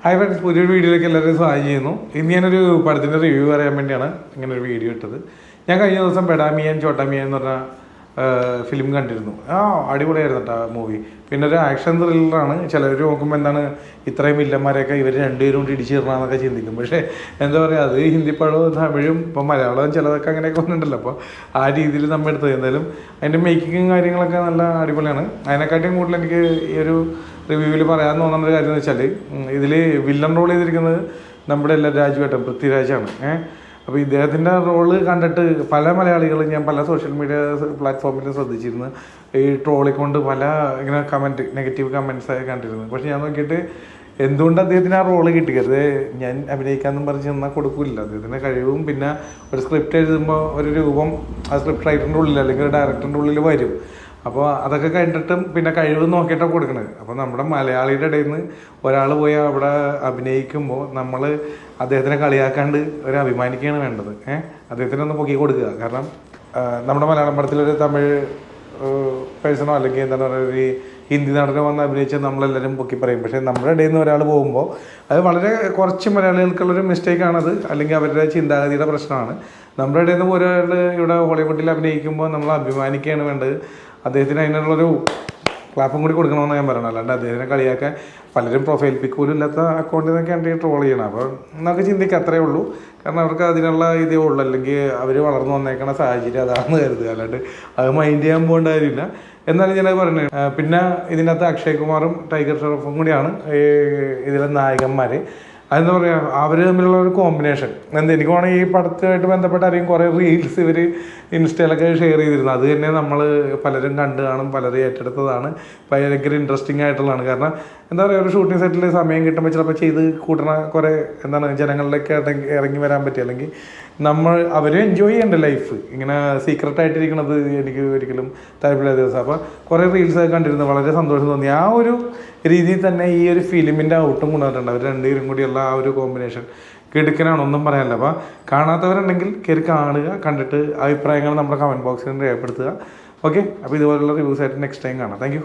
Hi friends, പുതിയൊരു വീഡിയോയിലേക്ക് എല്ലാവരും സ്വാഗതം ചെയ്യുന്നു. ഇന്ന് ഞാനൊരു പടത്തിൻ്റെ റിവ്യൂ പറയാൻ വേണ്ടിയാണ് ഇങ്ങനെ ഒരു വീഡിയോ ഇട്ടത്. ഞാൻ കഴിഞ്ഞ ദിവസം ബഡാമിയൻ ചോട്ടാമിയൻ എന്ന് പറഞ്ഞ ഫിലിം കണ്ടിരുന്നു. അടിപൊളിയായിരുന്നു കേട്ടോ മൂവി. പിന്നെ ഒരു ആക്ഷൻ ത്രില്ലറാണ്. ചിലർ നോക്കുമ്പോൾ എന്താണ് ഇത്രയും വില്ലന്മാരെയൊക്കെ ഇവർ രണ്ടുപേരും കൊണ്ട് ഇടിച്ചിടണമെന്നൊക്കെ ചിന്തിക്കും. പക്ഷേ എന്താ പറയുക, അത് ഹിന്ദി പടവും തമിഴും ഇപ്പം മലയാളവും ചിലതൊക്കെ അങ്ങനെയൊക്കെ വന്നിട്ടുണ്ടല്ലോ. അപ്പോൾ ആ രീതിയിൽ നമ്മൾ എടുത്തത്. എന്തായാലും അതിൻ്റെ മേക്കിങ്ങും കാര്യങ്ങളൊക്കെ നല്ല അടിപൊളിയാണ്. അതിനെക്കാട്ടിയും കൂടുതൽ എനിക്ക് ഈ ഒരു റിവ്യൂവിൽ പറയാൻ തോന്നുന്ന ഒരു കാര്യം എന്ന് വെച്ചാൽ, ഇതിൽ വില്ലൻ റോൾ ചെയ്തിരിക്കുന്നത് നമ്മുടെ എല്ലാ രാജുവേട്ടൻ പൃഥ്വിരാജാണ്. അപ്പോൾ ഇദ്ദേഹത്തിൻ്റെ റോള് കണ്ടിട്ട് പല മലയാളികളും ഞാൻ പല സോഷ്യൽ മീഡിയ പ്ലാറ്റ്ഫോമിലും ശ്രദ്ധിച്ചിരുന്നു. ഈ ട്രോളിക്കൊണ്ട് പല ഇങ്ങനെ നെഗറ്റീവ് കമൻറ്റ്സൊക്കെ കണ്ടിരുന്നു. പക്ഷെ ഞാൻ നോക്കിയിട്ട് എന്തുകൊണ്ട് അദ്ദേഹത്തിന് ആ റോള് കിട്ടിക്കരുത്, ഞാൻ അഭിനയിക്കാമെന്നും പറഞ്ഞ് ചെന്നാൽ കൊടുക്കില്ല. അദ്ദേഹത്തിൻ്റെ കഴിവും പിന്നെ ഒരു സ്ക്രിപ്റ്റ് എഴുതുമ്പോൾ ഒരു രൂപം ആ സ്ക്രിപ്റ്റ് റൈറ്ററിൻ്റെ ഉള്ളിൽ അല്ലെങ്കിൽ ഒരു ഡയറക്ടറിൻ്റെ ഉള്ളിൽ വരും. അപ്പോൾ അതൊക്കെ കണ്ടിട്ടും പിന്നെ കഴിവ് നോക്കിയിട്ടാണ് കൊടുക്കണത്. അപ്പോൾ നമ്മുടെ മലയാളിയുടെ ഇടയിൽ നിന്ന് ഒരാൾ പോയി അവിടെ അഭിനയിക്കുമ്പോൾ നമ്മൾ അദ്ദേഹത്തിനെ കളിയാക്കാണ്ട് ഒരു അഭിമാനിക്കുകയാണ് വേണ്ടത്. അദ്ദേഹത്തിനെ ഒന്ന് പൊക്കി കൊടുക്കുക. കാരണം നമ്മുടെ മലയാളം പടത്തിലൊരു തമിഴ് പേഴ്സണോ അല്ലെങ്കിൽ എന്താണ് പറയുക ഒരു ഹിന്ദി നടനെ വന്ന് അഭിനയിച്ചാൽ നമ്മളെല്ലാവരും പൊക്കി പറയും. പക്ഷേ നമ്മുടെ ഇടയിൽ നിന്ന് ഒരാൾ പോകുമ്പോൾ അത് വളരെ കുറച്ച് മലയാളികൾക്കുള്ളൊരു മിസ്റ്റേക്കാണത്, അല്ലെങ്കിൽ അവരുടെ ചിന്താഗതിയുടെ പ്രശ്നമാണ്. നമ്മുടെ ഇടയിൽ നിന്ന് ഒരാൾ ഇവിടെ ഹോളിവുഡിൽ അഭിനയിക്കുമ്പോൾ നമ്മൾ അഭിമാനിക്കുകയാണ് വേണ്ടത്. അദ്ദേഹത്തിന് അതിനുള്ളൊരു ക്ലാപ്പും കൂടി കൊടുക്കണമെന്ന് ഞാൻ പറയണം. അല്ലാണ്ട് അദ്ദേഹത്തിനെ കളിയാക്കാൻ പലരും പ്രൊഫൈൽ പിക്ക് പോലും ഇല്ലാത്ത അക്കൗണ്ടിൽ നിന്നൊക്കെയാണ് ട്രോൾ ചെയ്യണം. അപ്പോൾ നമുക്ക് ചിന്തിക്കുക അത്രയേ ഉള്ളൂ. കാരണം അവർക്ക് അതിനുള്ള ഇതേ ഉള്ളൂ, അല്ലെങ്കിൽ അവർ വളർന്നു വന്നേക്കണ സാഹചര്യം അതാണെന്ന് കരുതുക. അല്ലാണ്ട് അത് മൈൻഡ് ചെയ്യാൻ പോകേണ്ട കാര്യമില്ല. എന്നാലും ഞാനത് പറഞ്ഞത്. പിന്നെ ഇതിനകത്ത് അക്ഷയ് കുമാറും ടൈഗർ ഷെറോഫും കൂടിയാണ് ഇതിലെ നായകന്മാർ. അതെന്താ പറയുക, അവർ തമ്മിലുള്ള ഒരു കോമ്പിനേഷൻ എനിക്ക് വേണമെങ്കിൽ ഈ പടത്തുമായിട്ട് ബന്ധപ്പെട്ട് അറിയും. കുറേ റീൽസ് ഇവർ ഇൻസ്റ്റയിലൊക്കെ ഷെയർ ചെയ്തിരുന്നു. അത് തന്നെ നമ്മൾ പലരും കണ്ടു കാണും, പലരും ഏറ്റെടുത്തതാണ്. ഭയങ്കര ഇൻട്രസ്റ്റിംഗ് ആയിട്ടുള്ളതാണ്. കാരണം എന്താ പറയുക, ഒരു ഷൂട്ടിംഗ് സെറ്റിൽ സമയം കിട്ടുമ്പോൾ ചിലപ്പോൾ ചെയ്ത് കൂട്ടണ കുറേ എന്താണ് ജനങ്ങളിലേക്ക് ഇറങ്ങി വരാൻ പറ്റുക, അല്ലെങ്കിൽ അവർ എൻജോയ് ചെയ്യേണ്ട ലൈഫ് ഇങ്ങനെ സീക്രട്ടായിട്ടിരിക്കണത് എനിക്ക് ഒരിക്കലും താല്പര്യമില്ല ദിവസം. അപ്പോൾ കുറേ റീൽസൊക്കെ കണ്ടിരുന്നു, വളരെ സന്തോഷം തോന്നി. ആ ഒരു രീതിയിൽ തന്നെ ഈ ഒരു ഫിലിമിൻ്റെ ഔട്ടും കൊണ്ടുവന്നിട്ടുണ്ട്. അവർ രണ്ടുപേരും കൂടിയുള്ള ആ ഒരു കോമ്പിനേഷൻ കിടുക്കനാണ്, ഒന്നും പറയാനില്ല. അപ്പോൾ കാണാത്തവരുണ്ടെങ്കിൽ കയറി കാണുക, കണ്ടിട്ട് അഭിപ്രായങ്ങൾ നമ്മുടെ കമൻറ്റ് ബോക്സിൽ രേഖപ്പെടുത്തുക. ഓക്കെ, അപ്പോൾ ഇതുപോലുള്ള റിവ്യൂസ് ആയിട്ട് നെക്സ്റ്റ് ടൈം കാണാം. Thank you.